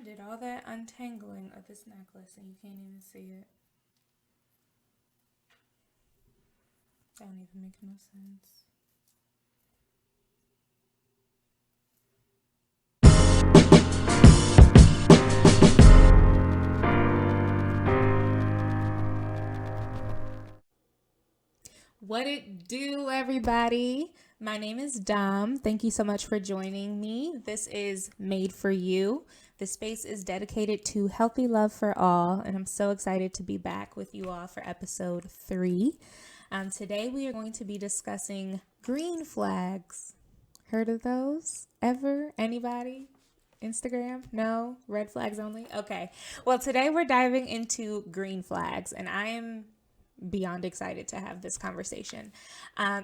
did all that untangling of this necklace and you can't even see it. That don't even make no sense. What it do, everybody? My name is Dom. Thank you so much for joining me. This is Made for You. The space is dedicated to healthy love for all, and I'm so excited to be back with you all for episode 3. Today we are going to be discussing green flags. Heard of those? Ever? Anybody? Instagram? No? Red flags only? Okay. Well, today we're diving into green flags, and I am beyond excited to have this conversation.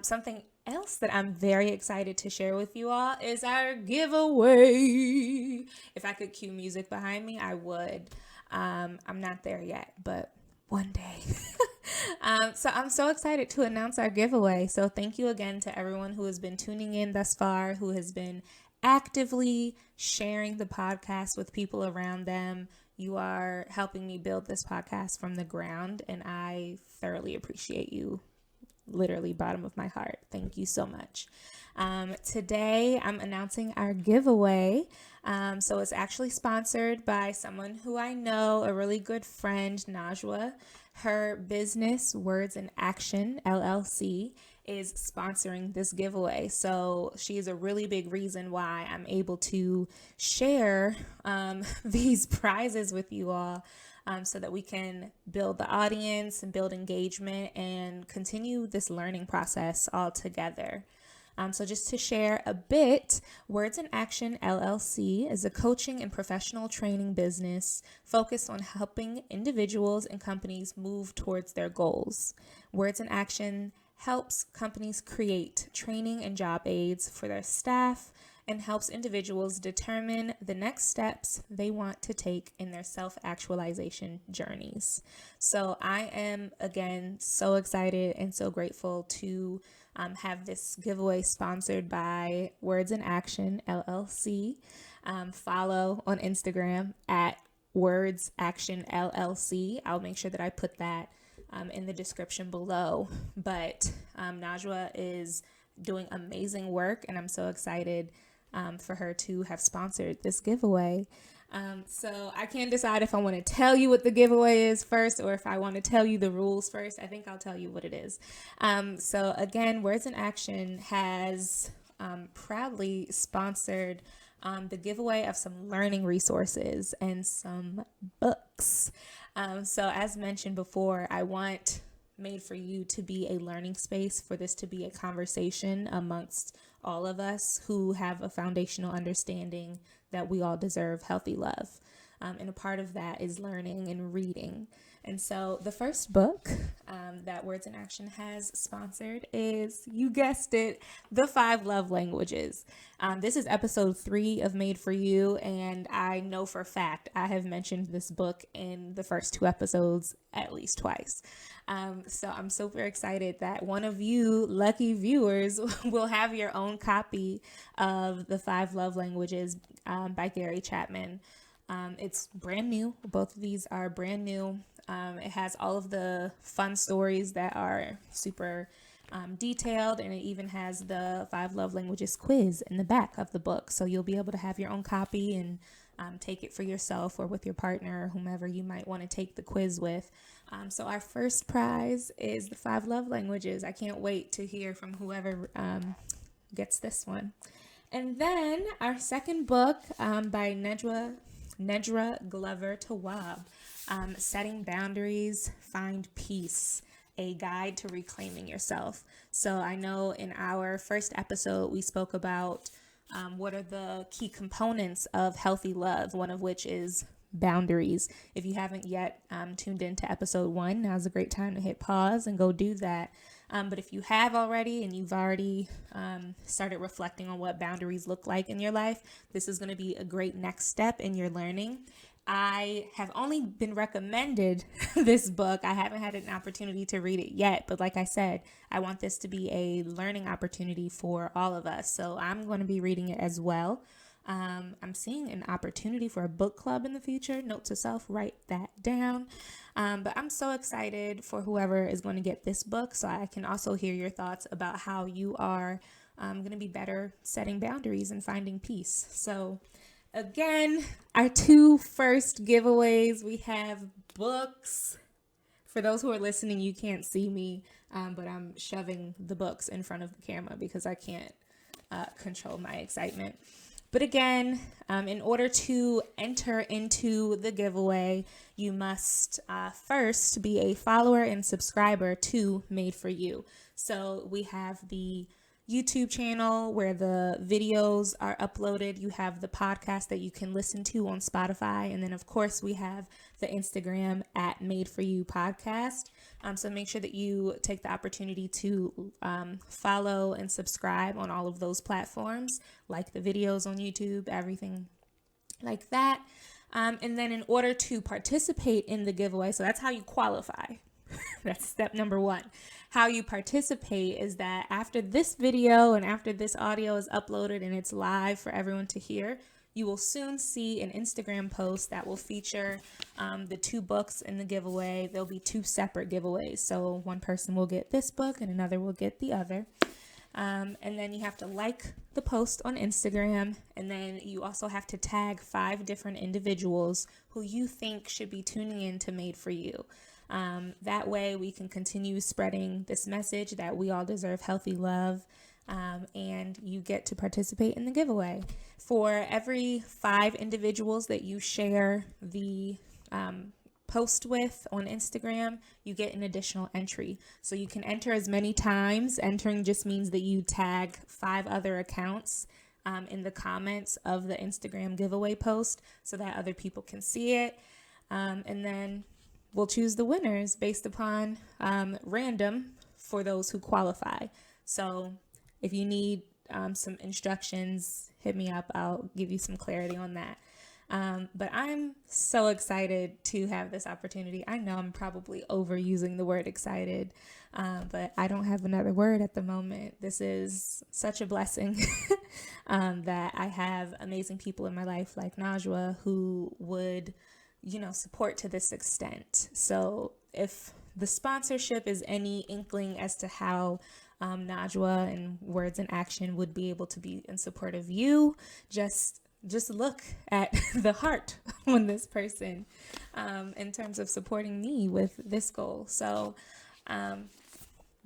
Something else that I'm very excited to share with you all is our giveaway. If I could cue music behind me, I would. I'm not there yet, but one day. So I'm so excited to announce our giveaway. So thank you again to everyone who has been tuning in thus far, who has been actively sharing the podcast with people around them. You are helping me build this podcast from the ground, and I thoroughly appreciate you. Literally, bottom of my heart. Thank you so much. Today, I'm announcing our giveaway. So it's actually sponsored by someone who I know, a really good friend, Najwa. Her business, Words in Action, LLC, is sponsoring this giveaway. So she is a really big reason why I'm able to share these prizes with you all, so that we can build the audience and build engagement and continue this learning process all together. So just to share a bit, Words in Action LLC is a coaching and professional training business focused on helping individuals and companies move towards their goals. Words in Action helps companies create training and job aids for their staff and helps individuals determine the next steps they want to take in their self-actualization journeys. So I am, again, so excited and so grateful to have this giveaway sponsored by Words in Action LLC. Follow on Instagram at Words Action LLC. I'll make sure that I put that in the description below. But Najwa is doing amazing work, and I'm so excited for her to have sponsored this giveaway. So I can't decide if I want to tell you what the giveaway is first or if I want to tell you the rules first. I think I'll tell you what it is. So again, Words in Action has proudly sponsored the giveaway of some learning resources and some books. So as mentioned before, I want Made for You to be a learning space, for this to be a conversation amongst all of us who have a foundational understanding that we all deserve healthy love. And a part of that is learning and reading. And so the first book that Words in Action has sponsored is, you guessed it, The 5 Love Languages. This is episode 3 of Made for You, and I know for a fact I have mentioned this book in the first 2 episodes at least twice. So I'm super excited that one of you lucky viewers will have your own copy of The 5 Love Languages by Gary Chapman. It's brand new. Both of these are brand new. It has all of the fun stories that are super detailed, and it even has the 5 love languages quiz in the back of the book. So you'll be able to have your own copy and take it for yourself or with your partner or whomever you might want to take the quiz with. So our first prize is the 5 love languages. I can't wait to hear from whoever gets this one. And then our second book by Nedra Glover Tawwab, Setting Boundaries, Find Peace, a guide to reclaiming yourself. So I know in our first episode, we spoke about what are the key components of healthy love, one of which is boundaries. If you haven't yet tuned into episode 1, now's a great time to hit pause and go do that. But if you have already and you've already started reflecting on what boundaries look like in your life, this is going to be a great next step in your learning. I have only been recommended this book. I haven't had an opportunity to read it yet, but like I said, I want this to be a learning opportunity for all of us. So I'm going to be reading it as well. I'm seeing an opportunity for a book club in the future. Note to self, write that down. But I'm so excited for whoever is going to get this book, so I can also hear your thoughts about how you are going to be better setting boundaries and finding peace. So again, our two first giveaways, we have books. For those who are listening, you can't see me, but I'm shoving the books in front of the camera because I can't control my excitement. But again, in order to enter into the giveaway, you must first be a follower and subscriber to Made for You. So we have the YouTube channel where the videos are uploaded. You have the podcast that you can listen to on Spotify. And then, of course, we have the Instagram at Made for You Podcast. So make sure that you take the opportunity to follow and subscribe on all of those platforms, like the videos on YouTube, everything like that. And then in order to participate in the giveaway, so that's how you qualify. That's step number one. How you participate is that after this video and after this audio is uploaded and it's live for everyone to hear, you will soon see an Instagram post that will feature the two books in the giveaway. There'll be two separate giveaways. So one person will get this book and another will get the other. And then you have to like the post on Instagram. And then you also have to tag 5 different individuals who you think should be tuning in to Made for You. That way we can continue spreading this message that we all deserve healthy love, and you get to participate in the giveaway. For every 5 individuals that you share the post with on Instagram, you get an additional entry. So you can enter as many times. Entering just means that you tag 5 other accounts in the comments of the Instagram giveaway post so that other people can see it. And then we'll choose the winners based upon random for those who qualify. So if you need some instructions, hit me up. I'll give you some clarity on that. But I'm so excited to have this opportunity. I know I'm probably overusing the word excited, but I don't have another word at the moment. This is such a blessing that I have amazing people in my life like Najwa who would support to this extent. So if the sponsorship is any inkling as to how Najwa and Words in Action would be able to be in support of you, just look at the heart on this person in terms of supporting me with this goal. So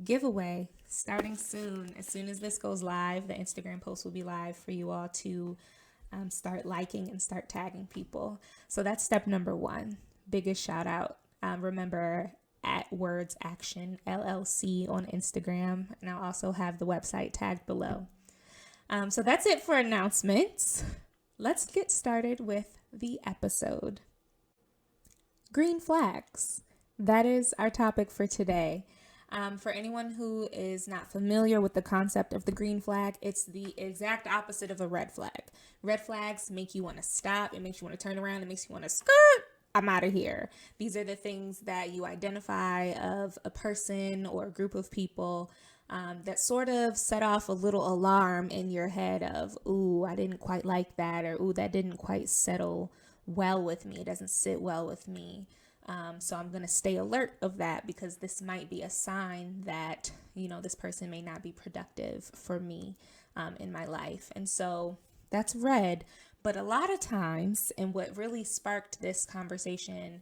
giveaway starting soon. As soon as this goes live, the Instagram post will be live for you all to start liking and start tagging people. So that's step number 1. Biggest shout out. Remember at Words Action LLC on Instagram. And I'll also have the website tagged below. So that's it for announcements. Let's get started with the episode. Green flags. That is our topic for today. For anyone who is not familiar with the concept of the green flag, it's the exact opposite of a red flag. Red flags make you want to stop. It makes you want to turn around. It makes you want to skirt. I'm out of here. These are the things that you identify of a person or a group of people that sort of set off a little alarm in your head of, ooh, I didn't quite like that, or ooh, that didn't quite settle well with me. It doesn't sit well with me. So I'm going to stay alert of that because this might be a sign that, this person may not be productive for me in my life. And so that's red. But a lot of times, and what really sparked this conversation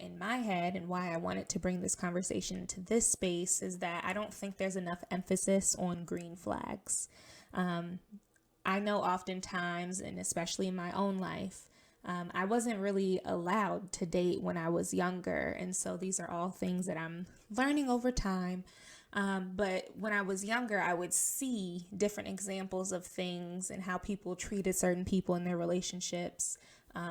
in my head and why I wanted to bring this conversation to this space is that I don't think there's enough emphasis on green flags. I know oftentimes, and especially in my own life, I wasn't really allowed to date when I was younger. And so these are all things that I'm learning over time. But when I was younger, I would see different examples of things and how people treated certain people in their relationships,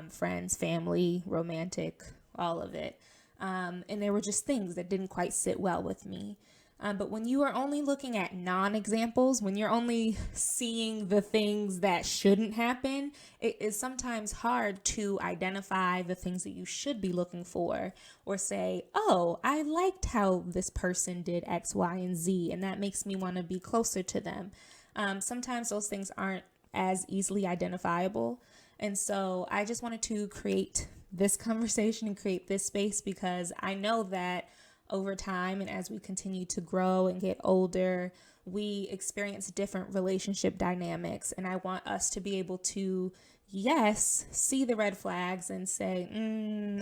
friends, family, romantic, all of it. And there were just things that didn't quite sit well with me. But when you are only looking at non-examples, when you're only seeing the things that shouldn't happen, it is sometimes hard to identify the things that you should be looking for or say, oh, I liked how this person did X, Y, and Z, and that makes me want to be closer to them. Sometimes those things aren't as easily identifiable. And so I just wanted to create this conversation and create this space because I know that over time and as we continue to grow and get older, we experience different relationship dynamics. And I want us to be able to, yes, see the red flags and say,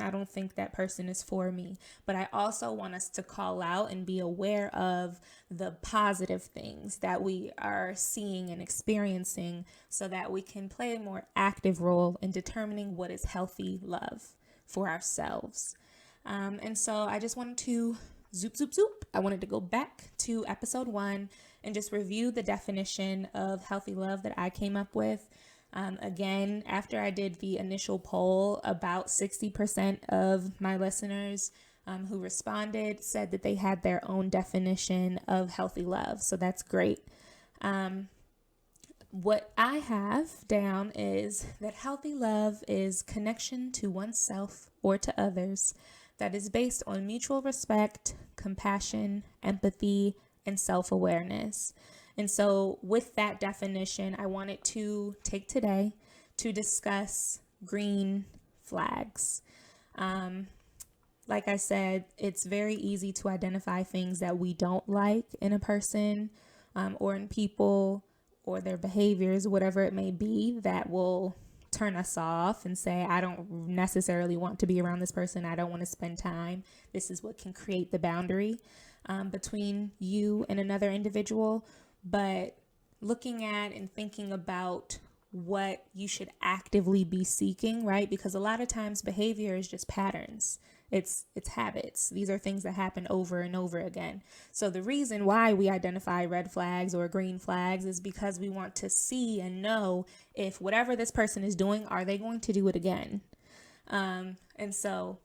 I don't think that person is for me. But I also want us to call out and be aware of the positive things that we are seeing and experiencing so that we can play a more active role in determining what is healthy love for ourselves. And so I just wanted to zoop. I wanted to go back to episode 1 and just review the definition of healthy love that I came up with. Again, after I did the initial poll, about 60% of my listeners who responded said that they had their own definition of healthy love. So that's great. What I have down is that healthy love is connection to oneself or to others that is based on mutual respect, compassion, empathy, and self-awareness. And so with that definition, I wanted to take today to discuss green flags. Like I said, it's very easy to identify things that we don't like in a person or in people or their behaviors, whatever it may be, that will turn us off and say, I don't necessarily want to be around this person. I don't want to spend time. This is what can create the boundary between you and another individual. But looking at and thinking about what you should actively be seeking, right? Because a lot of times behavior is just patterns. It's habits. These are things that happen over and over again. So the reason why we identify red flags or green flags is because we want to see and know if whatever this person is doing, are they going to do it again? And so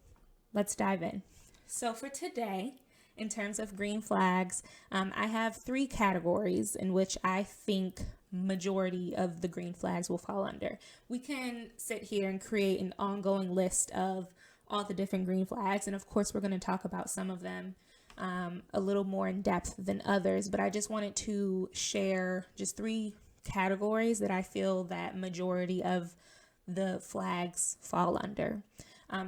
let's dive in. So for today, in terms of green flags, I have 3 categories in which I think majority of the green flags will fall under. We can sit here and create an ongoing list of all the different green flags. And of course, we're going to talk about some of them a little more in depth than others. But I just wanted to share just 3 categories that I feel that majority of the flags fall under.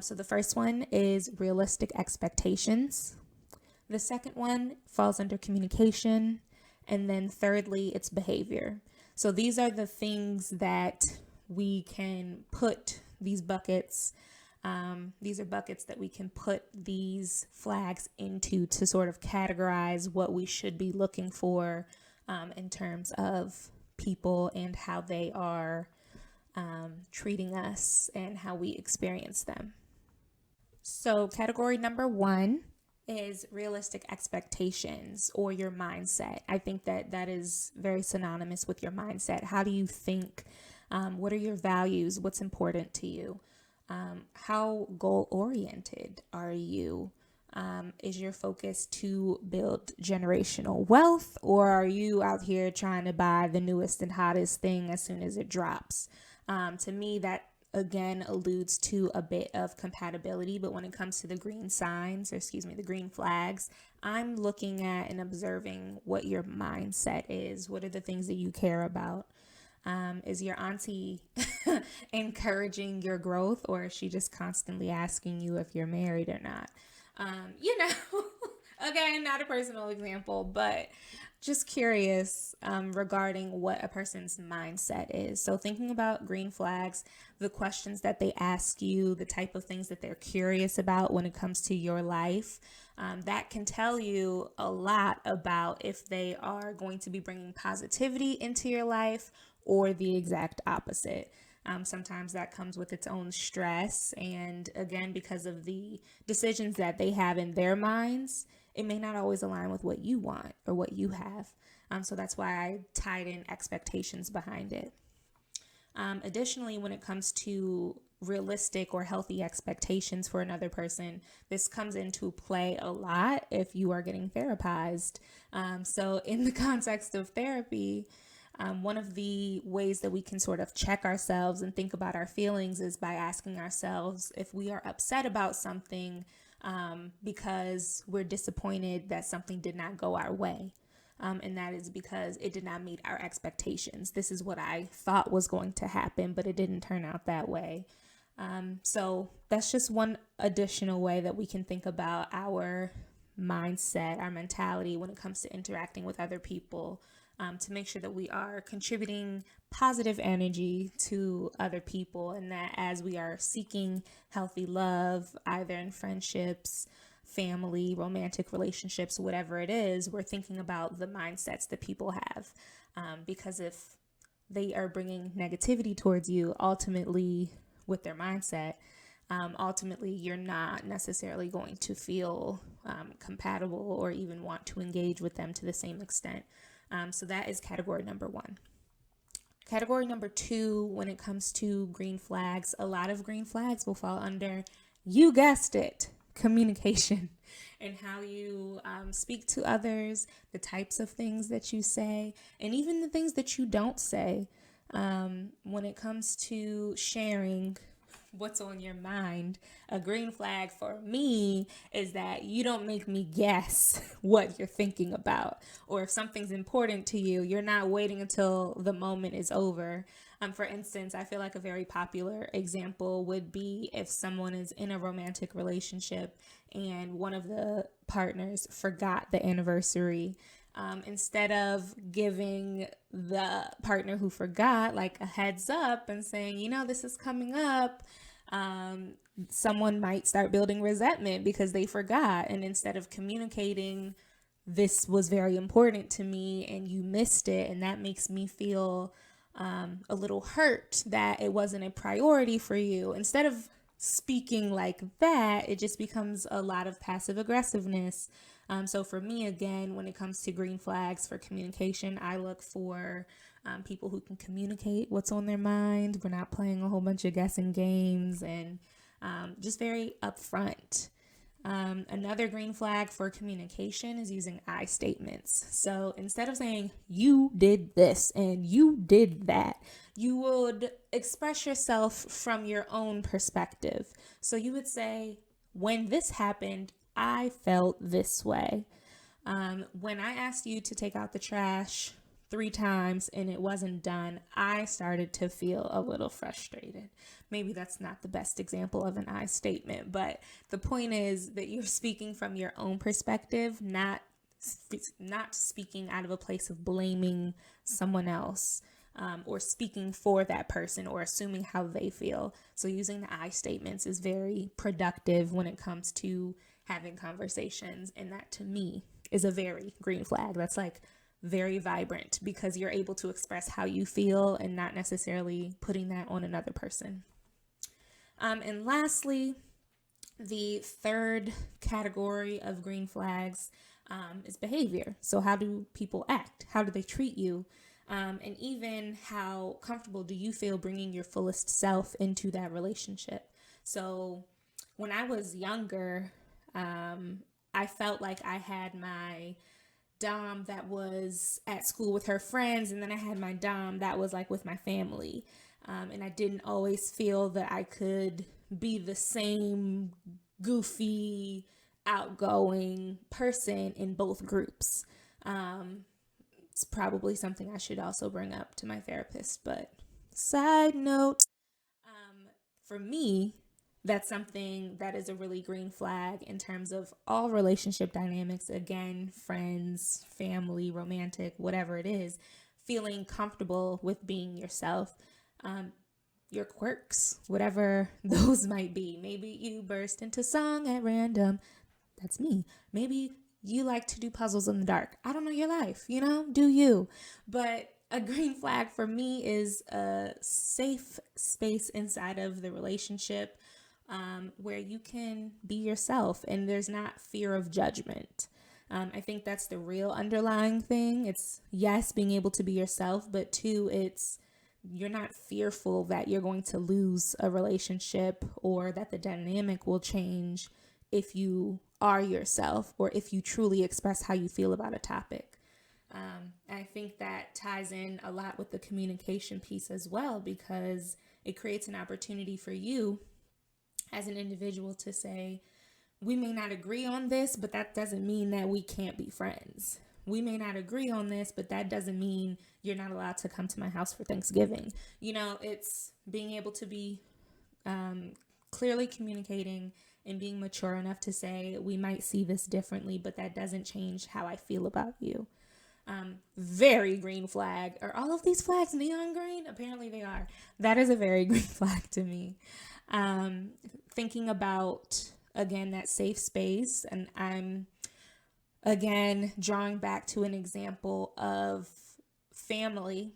So the first one is realistic expectations. The second one falls under communication. And then thirdly, it's behavior. So these are the things that we can put these buckets. These are buckets that we can put these flags into to sort of categorize what we should be looking for in terms of people and how they are treating us and how we experience them. So category number 1 is realistic expectations or your mindset. I think that that is very synonymous with your mindset. How do you think? What are your values? What's important to you? How goal-oriented are you? Is your focus to build generational wealth, or are you out here trying to buy the newest and hottest thing as soon as it drops? To me, that again alludes to a bit of compatibility, but when it comes to the green the green flags, I'm looking at and observing what your mindset is. What are the things that you care about? Is your auntie encouraging your growth, or is she just constantly asking you if you're married or not? Again, not a personal example, but just curious regarding what a person's mindset is. So thinking about green flags, the questions that they ask you, the type of things that they're curious about when it comes to your life, that can tell you a lot about if they are going to be bringing positivity into your life or the exact opposite. Sometimes that comes with its own stress. And again, because of the decisions that they have in their minds, it may not always align with what you want or what you have. So that's why I tied in expectations behind it. Additionally, when it comes to realistic or healthy expectations for another person, this comes into play a lot if you are getting therapized. So in the context of therapy, one of the ways that we can sort of check ourselves and think about our feelings is by asking ourselves if we are upset about something because we're disappointed that something did not go our way. And that is because it did not meet our expectations. This is what I thought was going to happen, but it didn't turn out that way. So that's just one additional way that we can think about our mindset, our mentality when it comes to interacting with other people, to make sure that we are contributing positive energy to other people, and that as we are seeking healthy love, either in friendships, family, romantic relationships, whatever it is, we're thinking about the mindsets that people have. Because if they are bringing negativity towards you, ultimately with their mindset, ultimately you're not necessarily going to feel compatible or even want to engage with them to the same extent. So that is category number 1. Category number 2, when it comes to green flags, a lot of green flags will fall under, you guessed it, communication, and how you speak to others, the types of things that you say, and even the things that you don't say. When it comes to sharing what's on your mind, a green flag for me is that you don't make me guess what you're thinking about, or if something's important to you, you're not waiting until the moment is over. For instance, I feel like a very popular example would be if someone is in a romantic relationship and one of the partners forgot the anniversary. Instead of giving the partner who forgot like a heads up and saying, this is coming up, someone might start building resentment because they forgot. And instead of communicating, this was very important to me and you missed it, and that makes me feel a little hurt that it wasn't a priority for you. Instead of speaking like that, it just becomes a lot of passive aggressiveness. So for me, again, when it comes to green flags for communication, I look for people who can communicate what's on their mind. We're not playing a whole bunch of guessing games, and just very upfront. Another green flag for communication is using I statements. So instead of saying, you did this and you did that, you would express yourself from your own perspective. So you would say, when this happened, I felt this way. When I asked you to take out the trash 3 times and it wasn't done, I started to feel a little frustrated. Maybe that's not the best example of an I statement, but the point is that you're speaking from your own perspective, not speaking out of a place of blaming someone else, or speaking for that person or assuming how they feel. So using the I statements is very productive when it comes to having conversations, and that to me is a very green flag. That's like very vibrant because you're able to express how you feel and not necessarily putting that on another person. And lastly, the third category of green flags is behavior. So how do people act? How do they treat you? And even how comfortable do you feel bringing your fullest self into that relationship? So when I was younger, I felt like I had my dom that was at school with her friends, and then I had my dom that was like with my family. And I didn't always feel that I could be the same goofy, outgoing person in both groups. It's probably something I should also bring up to my therapist, but side note, for me, that's something that is a really green flag in terms of all relationship dynamics. Again, friends, family, romantic, whatever it is, feeling comfortable with being yourself, your quirks, whatever those might be. Maybe you burst into song at random. That's me. Maybe you like to do puzzles in the dark. I don't know your life, do you? But a green flag for me is a safe space inside of the relationship, where you can be yourself and there's not fear of judgment. I think that's the real underlying thing. It's, yes, being able to be yourself, but 2, it's you're not fearful that you're going to lose a relationship or that the dynamic will change if you are yourself or if you truly express how you feel about a topic. I think that ties in a lot with the communication piece as well, because it creates an opportunity for you as an individual to say, we may not agree on this, but that doesn't mean that we can't be friends. we may not agree on this, but that doesn't mean you're not allowed to come to my house for Thanksgiving. It's being able to be clearly communicating and being mature enough to say, we might see this differently, but that doesn't change how I feel about you. Very green flag. Are all of these flags neon green? Apparently they are. That is a very green flag to me. Thinking about, again, that safe space. And I'm, again, drawing back to an example of family.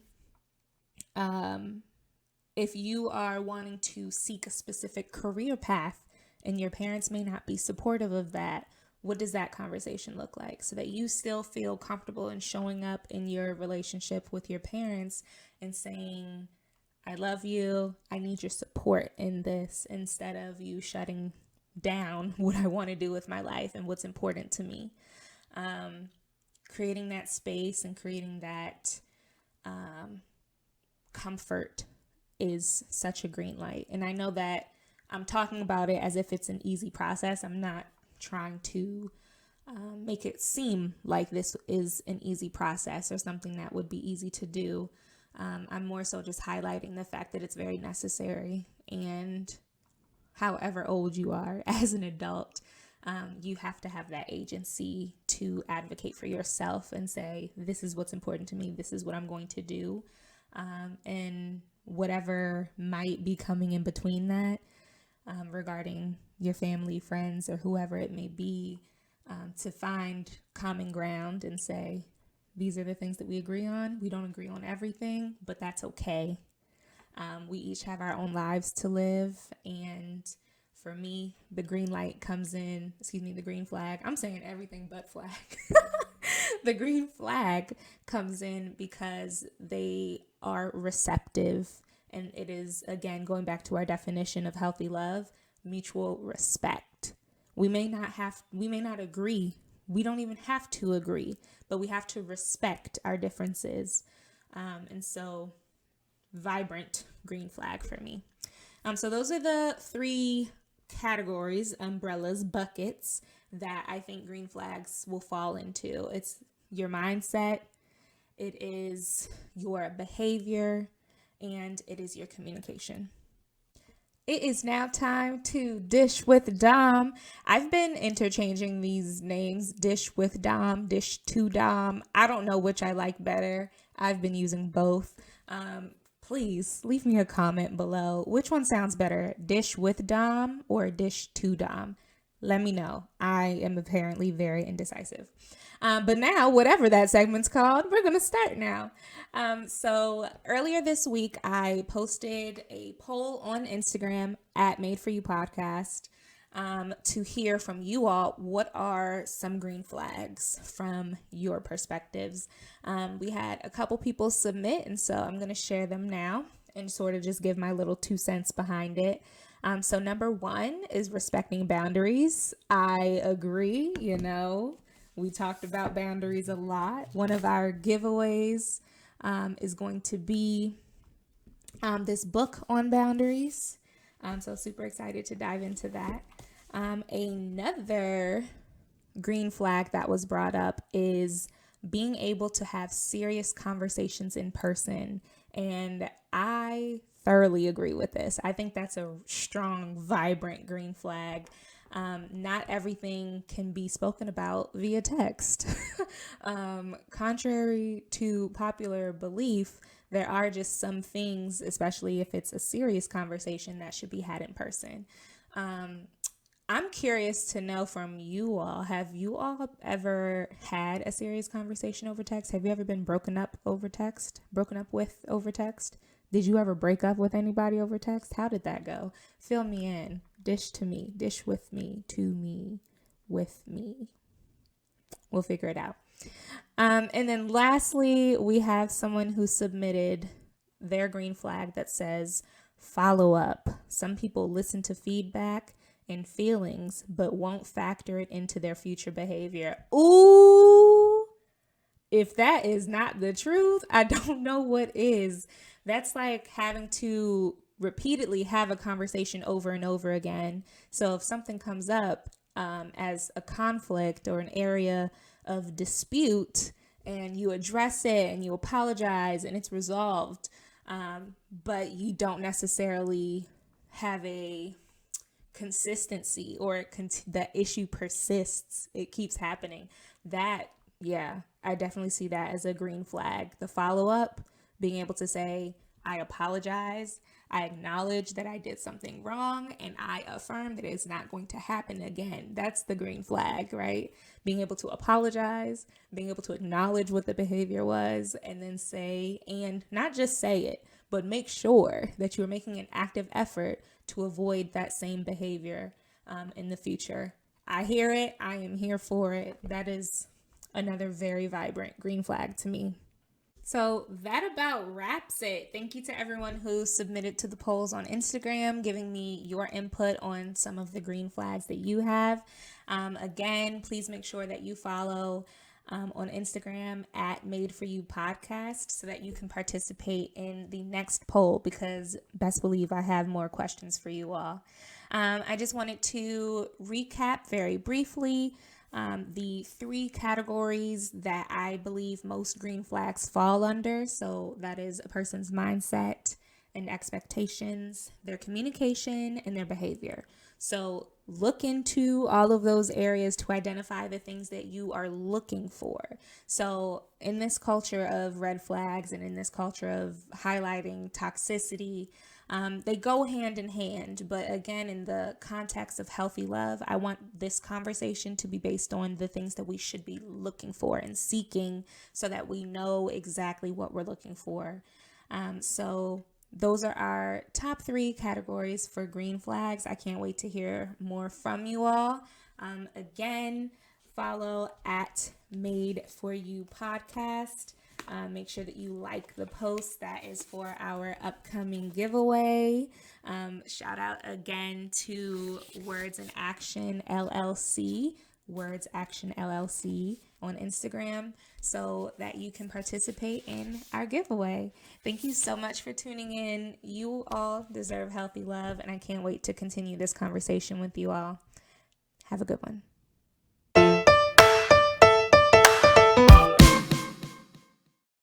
If you are wanting to seek a specific career path and your parents may not be supportive of that, what does that conversation look like? So that you still feel comfortable in showing up in your relationship with your parents and saying, I love you, I need your support in this, instead of you shutting down what I want to do with my life and what's important to me. Creating that space and creating that comfort is such a green light. And I know that I'm talking about it as if it's an easy process. I'm not trying to make it seem like this is an easy process or something that would be easy to do. I'm more so just highlighting the fact that it's very necessary. And however old you are as an adult, you have to have that agency to advocate for yourself and say, this is what's important to me. This is what I'm going to do. And whatever might be coming in between that, regarding your family, friends, or whoever it may be, to find common ground and say, these are the things that we agree on. We don't agree on everything, but that's okay. We each have our own lives to live. And for me, the green flag. I'm saying everything but flag. The green flag comes in because they are receptive. And it is, again, going back to our definition of healthy love, mutual respect. We may not agree. We don't even have to agree, but we have to respect our differences. And so vibrant green flag for me. So those are the 3 categories, umbrellas, buckets that I think green flags will fall into. It's your mindset, it is your behavior, and it is your communication. It is now time to dish with Dom. I've been interchanging these names, dish with Dom, dish to Dom. I don't know which I like better. I've been using both. Please leave me a comment below. Which one sounds better, dish with Dom or dish to Dom? Let me know. I am apparently very indecisive. But now, whatever that segment's called, we're going to start now. So earlier this week, I posted a poll on Instagram at Made For You Podcast to hear from you all. What are some green flags from your perspectives? We had a couple people submit, and so I'm going to share them now and sort of just give my little 2 cents behind it. So number 1 is respecting boundaries. I agree, we talked about boundaries a lot. One of our giveaways is going to be this book on boundaries. So super excited to dive into that. Another green flag that was brought up is being able to have serious conversations in person. And I thoroughly agree with this. I think that's a strong, vibrant green flag. Not everything can be spoken about via text. Contrary to popular belief, there are just some things, especially if it's a serious conversation, that should be had in person. I'm curious to know from you all, have you all ever had a serious conversation over text? Have you ever been broken up with over text? Did you ever break up with anybody over text? How did that go? Fill me in. Dish to me. Dish with me. To me. With me. We'll figure it out. And then lastly, we have someone who submitted their green flag that says follow up. Some people listen to feedback and feelings, but won't factor it into their future behavior. Ooh, if that is not the truth, I don't know what is. That's like having to repeatedly have a conversation over and over again. So if something comes up as a conflict or an area of dispute and you address it and you apologize and it's resolved, but you don't necessarily have a consistency, or the issue persists, it keeps happening, that, yeah, I definitely see that as a green flag. The follow up, being able to say, I apologize, I acknowledge that I did something wrong, and I affirm that it's not going to happen again. That's the green flag, right? Being able to apologize, being able to acknowledge what the behavior was, and then say, and not just say it, but make sure that you're making an active effort to avoid that same behavior in the future. I hear it. I am here for it. That is another very vibrant green flag to me. So that about wraps it. Thank you to everyone who submitted to the polls on Instagram, giving me your input on some of the green flags that you have. Again, please make sure that you follow on Instagram at Made For You Podcast so that you can participate in the next poll, because best believe I have more questions for you all. I just wanted to recap very briefly the 3 categories that I believe most green flags fall under. So that is a person's mindset and expectations, their communication, and their behavior. So look into all of those areas to identify the things that you are looking for. So in this culture of red flags and in this culture of highlighting toxicity, they go hand in hand. But again, in the context of healthy love, I want this conversation to be based on the things that we should be looking for and seeking so that we know exactly what we're looking for. So those are our top 3 categories for green flags. I can't wait to hear more from you all. Again, follow at Made For You Podcast. Make sure that you like the post that is for our upcoming giveaway. Shout out again to Words in Action LLC, Words Action LLC on Instagram, so that you can participate in our giveaway. Thank you so much for tuning in. You all deserve healthy love, and I can't wait to continue this conversation with you all. Have a good one.